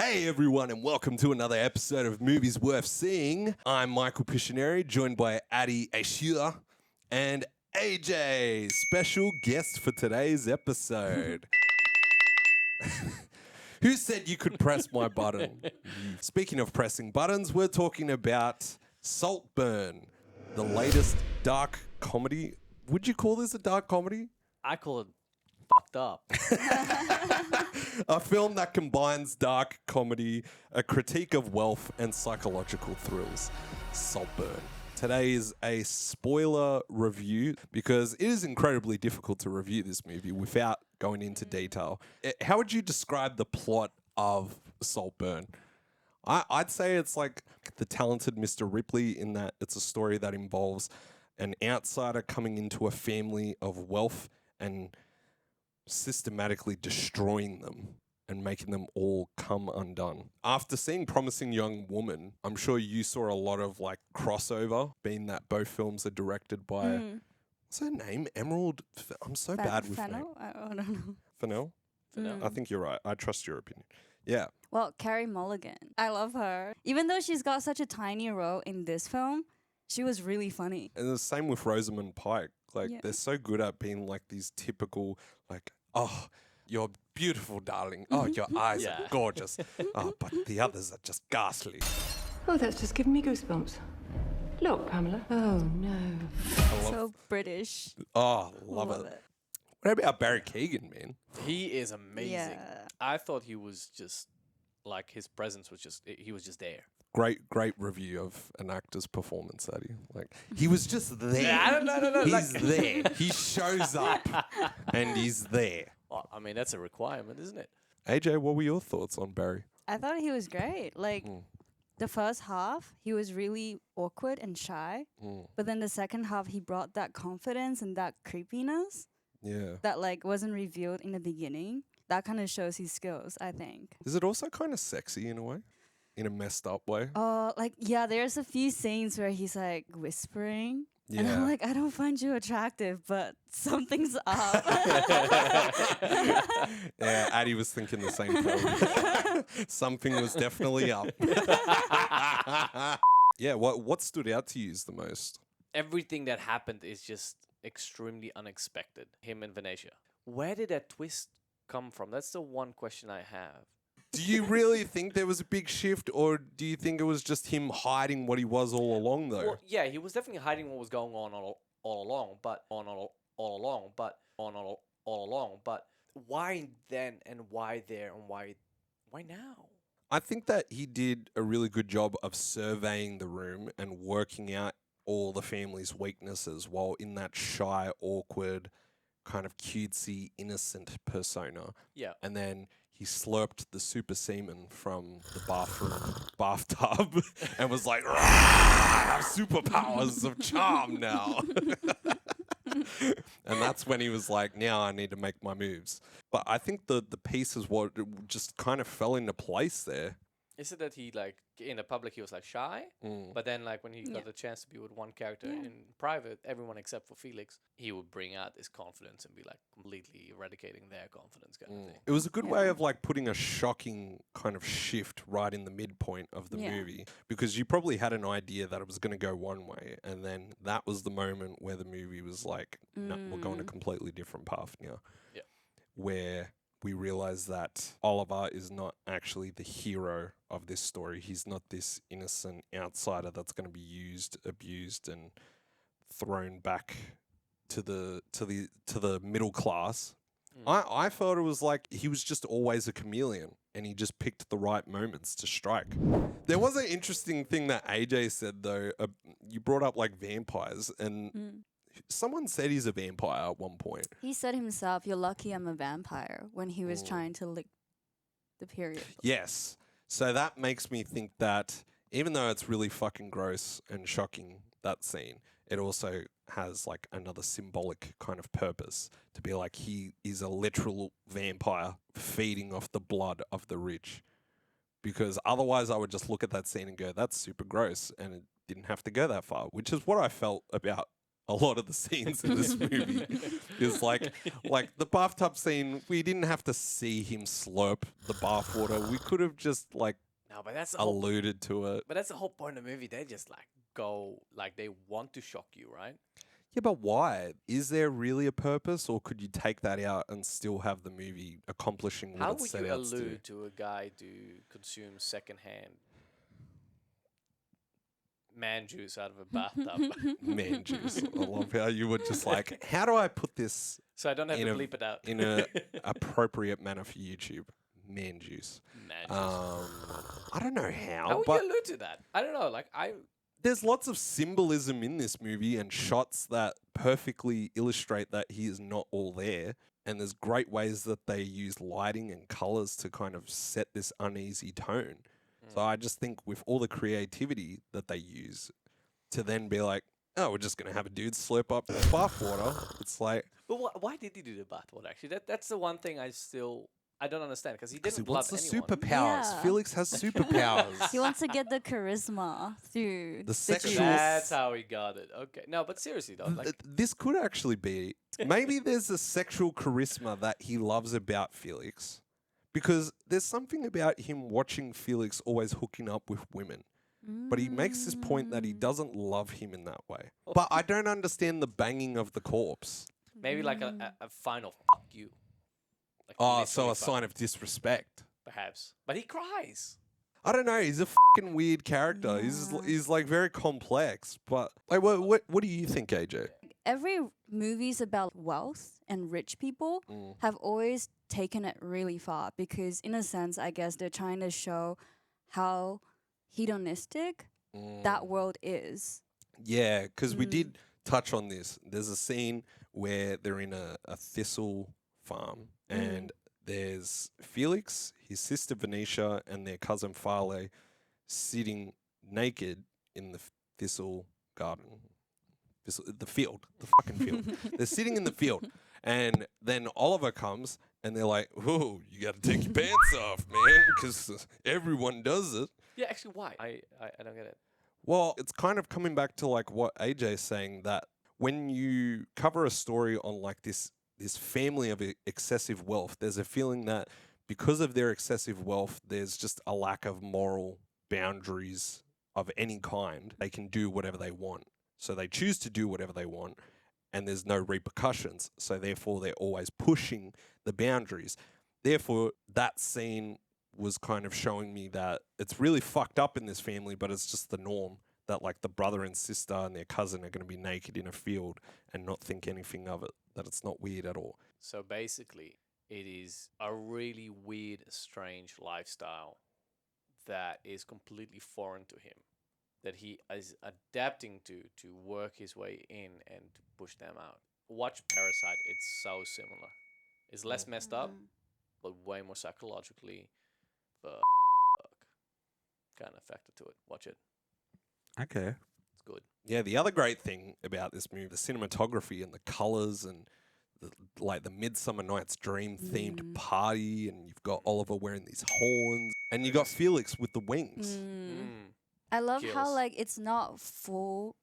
Hey everyone, and welcome to another episode of Movies Worth Seeing. I'm Michael Piscineri, joined by Adi Ashura and AJ, special guest for today's episode. Who said you could press my button? Speaking of pressing buttons, we're talking about Saltburn, the latest dark comedy. Would you call this a dark comedy? I call it fucked up. A film that combines dark comedy, a critique of wealth, and psychological thrills. Saltburn. Today is a spoiler review because it is incredibly difficult to review this movie without going into detail. How would you describe the plot of Saltburn? I'd say it's like The Talented Mr. Ripley in that it's a story that involves an outsider coming into a family of wealth and systematically destroying them and making them all come undone. After seeing Promising Young Woman, I'm sure you saw a lot of like crossover, being that both films are directed by, what's her name? Emerald? I'm so bad with names. I don't know. Fennell? I think you're right. I trust your opinion. Yeah. Well, Carey Mulligan. I love her. Even though she's got such a tiny role in this film, she was really funny. And the same with Rosamund Pike. Like, Yeah. they're so good at being like these typical, like, oh, you're beautiful, darling. Oh, your eyes are Yeah. gorgeous. Oh, but the others are just ghastly. Oh, that's just giving me goosebumps. Look, Pamela. Oh, no. So British. Oh, love it. What about Barry Keoghan, man? He is amazing. Yeah. I thought he was just like his presence was just he was just there. Great review of an actor's performance, Eddie. Like, he was just there. Yeah, no. He's there. He shows up and he's there. Well, I mean, that's a requirement, isn't it? AJ, what were your thoughts on Barry? I thought he was great. Like, the first half, he was really awkward and shy. But then the second half, he brought that confidence and that creepiness Yeah. that, like, wasn't revealed in the beginning. That kind of shows his skills, I think. Is it also kind of sexy in a way? In a messed up way? Yeah, there's a few scenes where he's, like, whispering. Yeah. And I'm like, I don't find you attractive, but something's up. Yeah, Addie was thinking the same thing. Something was definitely up. Yeah, what stood out to you the most? Everything that happened is just extremely unexpected. Him and Venetia. Where did that twist come from? That's the one question I have. Do you really think there was a big shift, or do you think it was just him hiding what he was all along, though? Well, yeah, he was definitely hiding what was going on all along, but why then and why there and why now? I think that he did a really good job of surveying the room and working out all the family's weaknesses while in that shy, awkward, kind of cutesy, innocent persona. Yeah. And then he slurped the super semen from the bathtub and was like, I have superpowers of charm now. And that's when he was like, now I need to make my moves. But I think the pieces just kind of fell into place there. Is it that he, like, in the public, he was, like, shy? But then, like, when he got the chance to be with one character in private, everyone except for Felix, he would bring out this confidence and be, like, completely eradicating their confidence kind of thing. It was a good way of like putting a shocking kind of shift right in the midpoint of the movie, because you probably had an idea that it was going to go one way, and then that was the moment where the movie was like, no, we're going a completely different path now. Yeah. Where we realize that Oliver is not actually the hero of this story. He's not this innocent outsider that's going to be used, abused, and thrown back to the middle class. I felt it was like he was just always a chameleon and he just picked the right moments to strike. There was an interesting thing that AJ said though. You brought up like vampires, and someone said he's a vampire at one point. He said himself, "You're lucky I'm a vampire," when he was trying to lick the period. Yes. So that makes me think that even though it's really fucking gross and shocking, that scene, it also has like another symbolic kind of purpose to be like he is a literal vampire feeding off the blood of the rich. Because otherwise I would just look at that scene and go, that's super gross. And it didn't have to go that far, which is what I felt about a lot of the scenes in this movie. Is like the bathtub scene. We didn't have to see him slurp the bathwater. We could have just like No, but that's the whole. alluded to it. But that's the whole point of the movie. They just like go like they want to shock you, right? Yeah, but why? Is there really a purpose, or could you take that out and still have the movie accomplishing what How it would set you out to do? allude to a guy to consume secondhand man juice out of a bathtub? Man juice. I love how you were just like, how do I put this So I don't have In to a- bleep it out. in a appropriate manner for YouTube? Man juice. Man juice. I don't know How how, would but you allude to that? I don't know. Like there's lots of symbolism in this movie and shots that perfectly illustrate that he is not all there. And there's great ways that they use lighting and colors to kind of set this uneasy tone. So I just think with all the creativity that they use to then be like, oh, we're just going to have a dude slurp up the bathwater. It's like, But why did he do the bathwater? Actually, that's the one thing I don't understand because he because he didn't wants love the anyone. superpowers. Yeah. Felix has superpowers. He wants to get the charisma through The sexual- juice. That's how he got it. Okay, no, but seriously though, like This could actually be, maybe there's a sexual charisma that he loves about Felix. Because there's something about him watching Felix always hooking up with women. But he makes this point that he doesn't love him in that way. But I don't understand the banging of the corpse. maybe like a final fuck you. Like Oh, so literally a fuck, sign of disrespect. perhaps. But he cries. I don't know. He's a fucking weird character. He's like very complex. But like, what do you think, AJ? Every movies about wealth and rich people have always taken it really far because, in a sense, I guess they're trying to show how hedonistic that world is. Yeah, because we did touch on this. There's a scene where they're in a thistle farm and there's Felix, his sister Venetia, and their cousin Farley sitting naked in the thistle garden. The field, the fucking field. They're sitting in the field. And then Oliver comes and they're like, "Whoa, you got to take your pants off, man, because everyone does it." Yeah, actually, why? I don't get it. Well, it's kind of coming back to like what AJ's saying, that when you cover a story on like this family of excessive wealth, there's a feeling that because of their excessive wealth, there's just a lack of moral boundaries of any kind. They can do whatever they want. So they choose to do whatever they want and there's no repercussions. So therefore, they're always pushing the boundaries. Therefore, that scene was kind of showing me that it's really fucked up in this family, but it's just the norm that like the brother and sister and their cousin are going to be naked in a field and not think anything of it, that it's not weird at all. So basically, it is a really weird, strange lifestyle that is completely foreign to him, that he is adapting to work his way in and to push them out. Watch Parasite, it's so similar. It's less messed up, but way more psychologically kind of factor to it. Watch it. Okay. It's good. Yeah, the other great thing about this movie, the cinematography and the colors and the Midsummer Night's Dream themed party, and you've got Oliver wearing these horns, and you got Felix with the wings. I love how Kills. like it's not full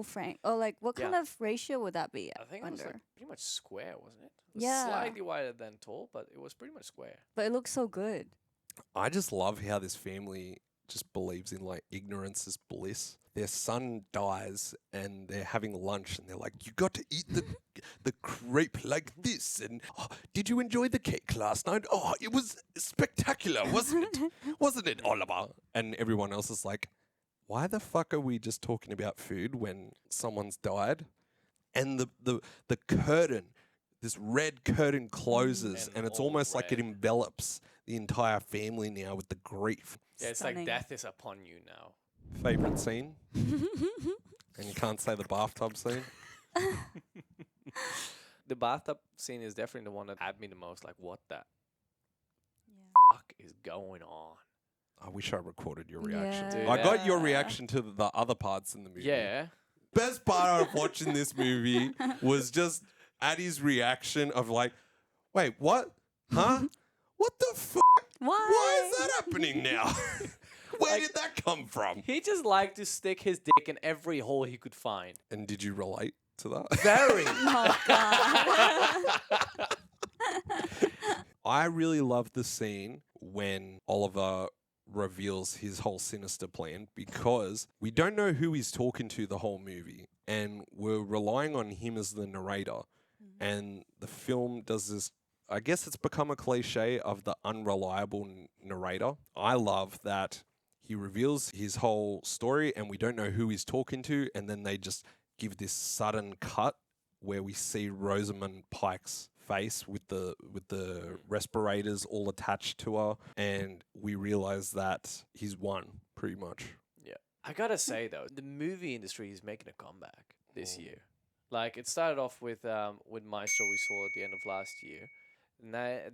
frame. Or like what kind Yeah. of ratio would that be? I think it was like pretty much square, wasn't it? It was Yeah. slightly wider than tall, but it was pretty much square. But it looks so good. I just love how this family just believes in like ignorance is bliss. Their son dies and they're having lunch and they're like, "You got to eat the crepe like this, and oh, did you enjoy the cake last night? Oh, it was spectacular, wasn't it? Wasn't it, Oliver?" And everyone else is like, "Why the fuck are we just talking about food when someone's died?" And the curtain, this red curtain closes, And and it's all almost like it red. envelops the entire family now with the grief. Yeah, it's Stunning. like death is upon you now. Favorite scene? And you can't say the bathtub scene? The bathtub scene is definitely the one that had me the most. Like, what the fuck is going on? I wish I recorded your reaction. Yeah. I got your reaction to the other parts in the movie. Yeah. Best part of watching this movie was just Addie's reaction of like, "Wait, what? Huh? What the fuck? Why is that happening now? Where did that come from?" He just liked to stick his dick in every hole he could find. And did you relate? to that? Very. Oh God. I really love the scene when Oliver reveals his whole sinister plan because we don't know who he's talking to the whole movie, and we're relying on him as the narrator. And the film does this. I guess it's become a cliche of the unreliable narrator. I love that he reveals his whole story and we don't know who he's talking to, and then they just give this sudden cut where we see Rosamund Pike's face with the respirators all attached to her, and we realize that he's won pretty much. Yeah. I gotta say though, the movie industry is making a comeback this year. Like it started off with Maestro we saw at the end of last year.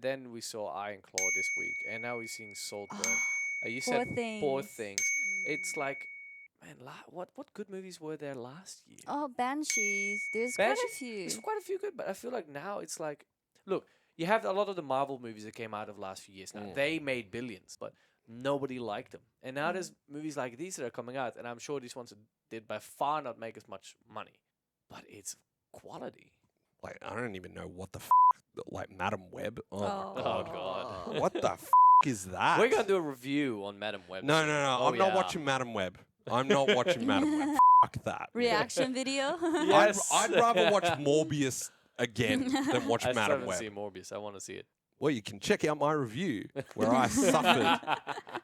Then we saw Iron Claw this week, and now we're seeing Saltburn. You Poor said Poor Things. It's like, man, what good movies were there last year? Oh, Banshees. There's quite a few. There's quite a few good, but I feel like now it's like, look, you have a lot of the Marvel movies that came out of the last few years now. They made billions, but nobody liked them. And now there's movies like these that are coming out, and I'm sure these ones did by far not make as much money, but it's quality. Like, I don't even know what the like Madam Web. Oh, my Oh, God. God. What the is that? We're going to do a review on Madam Web. No. soon. I'm not watching Madam Web. I'm not watching Madam Web. Fuck that. Reaction video. Yes. I'd rather watch Morbius again than watch I still Madam haven't Web. seen Morbius. I want to see it. Well, you can check out my review where I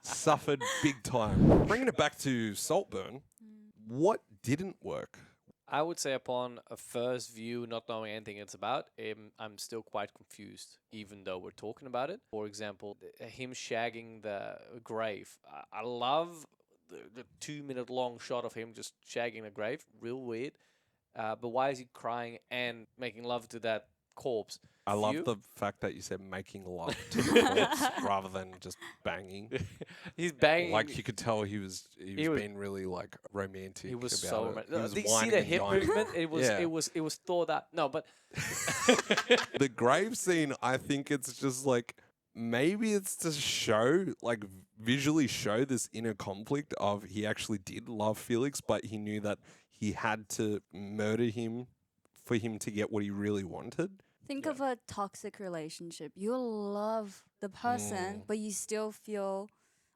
suffered big time. Bringing it back to Saltburn, what didn't work? I would say upon a first view, not knowing anything it's about, I'm still quite confused, even though we're talking about it. For example, him shagging the grave. I love the 2-minute long shot of him just shagging the grave. Real weird. But why is he crying and making love to that corpse? I love the fact that you said making love to the corpse rather than just banging. He's banging. Like you could tell he was being really like romantic. He was about so it. romantic. He was Did you see whining the and hip dining. movement? Yeah. It was thought out. No, but The grave scene, I think it's just like maybe it's to show, like visually show this inner conflict of he actually did love Felix, but he knew that he had to murder him for him to get what he really wanted. Think of a toxic relationship. You love the person, but you still feel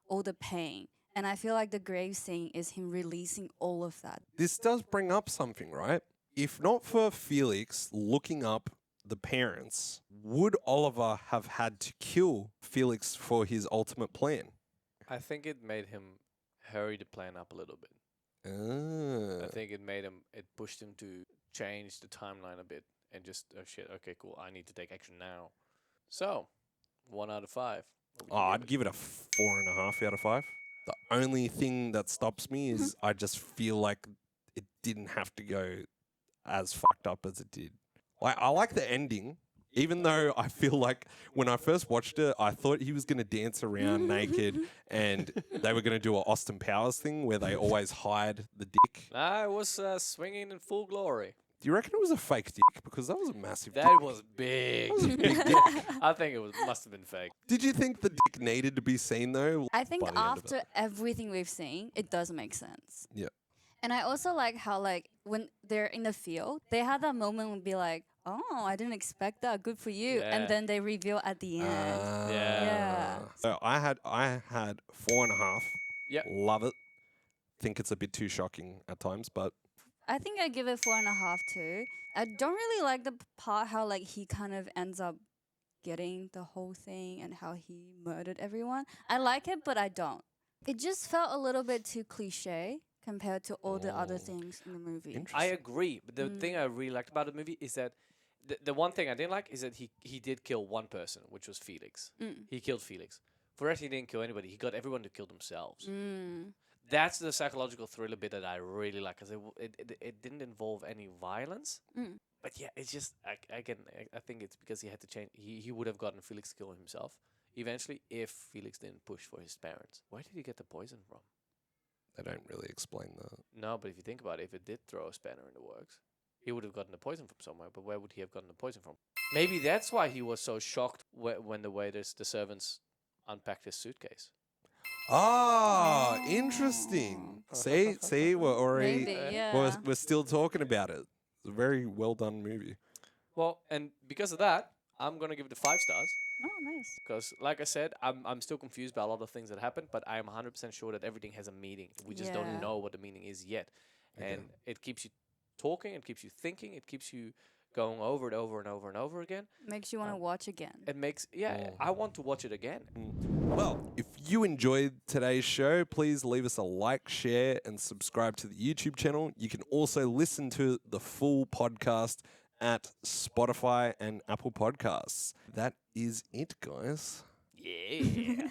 all the pain. And I feel like the grave scene is him releasing all of that. This does bring up something, right? If not for Felix looking up the parents, would Oliver have had to kill Felix for his ultimate plan? I think it made him hurry the plan up a little bit. I think it pushed him to change the timeline a bit and just, oh shit, okay, cool, I need to take action now. So, 1 out of 5. I'd give it a 4.5 out of 5. The only thing that stops me is I just feel like it didn't have to go as fucked up as it did. Like, I like the ending, even though I feel like when I first watched it, I thought he was going to dance around naked and they were going to do an Austin Powers thing where they always hide the dick. I was swinging in full glory. Do you reckon it was a fake dick? Because that was a massive dick. That was big. That was a big dick. I think it must have been fake. Did you think the dick needed to be seen though? I think by the end of after it? everything we've seen, it does make sense. Yeah. And I also like how, like, when they're in the field, they had that moment and be like, oh, I didn't expect that. Good for you. Yeah. And then they reveal at the end. Yeah. So I had 4.5. Yep. Love it. Think it's a bit too shocking at times, but I think I give it 4.5 too. I don't really like the part how, like, he kind of ends up getting the whole thing and how he murdered everyone. I like it, but I don't. It just felt a little bit too cliche compared to all the other things in the movie. I agree. But the thing I really liked about the movie is that the one thing I didn't like is that he did kill one person, which was Felix. He killed Felix. For the rest, he didn't kill anybody. He got everyone to kill themselves. That's the psychological thriller bit that I really like, because it didn't involve any violence. But yeah, it's just, I think it's because he had to change. He would have gotten Felix to kill himself eventually if Felix didn't push for his parents. Where did he get the poison from? they don't really explain that. No, but if you think about it, if it did throw a spanner in the works, he would have gotten the poison from somewhere. But where would he have gotten the poison from? Maybe that's why he was so shocked when the waiters, the servants, unpacked his suitcase. Interesting. See, we're already Maybe, yeah. we're still talking about it. a very well done movie. Well, and because of that, I'm gonna give it 5 stars. Oh, nice. Because, like I said, I'm still confused by a lot of things that happened, but I am 100% sure that everything has a meaning. We just Yeah. don't know what the meaning is yet. Okay. And it keeps you talking, it keeps you thinking, it keeps you going over it over and over and over again. Makes you want to watch again. It makes, I want to watch it again. Well, if you enjoyed today's show, please leave us a like, share, and subscribe to the YouTube channel. You can also listen to the full podcast at Spotify and Apple Podcasts. That is it, guys. Yeah.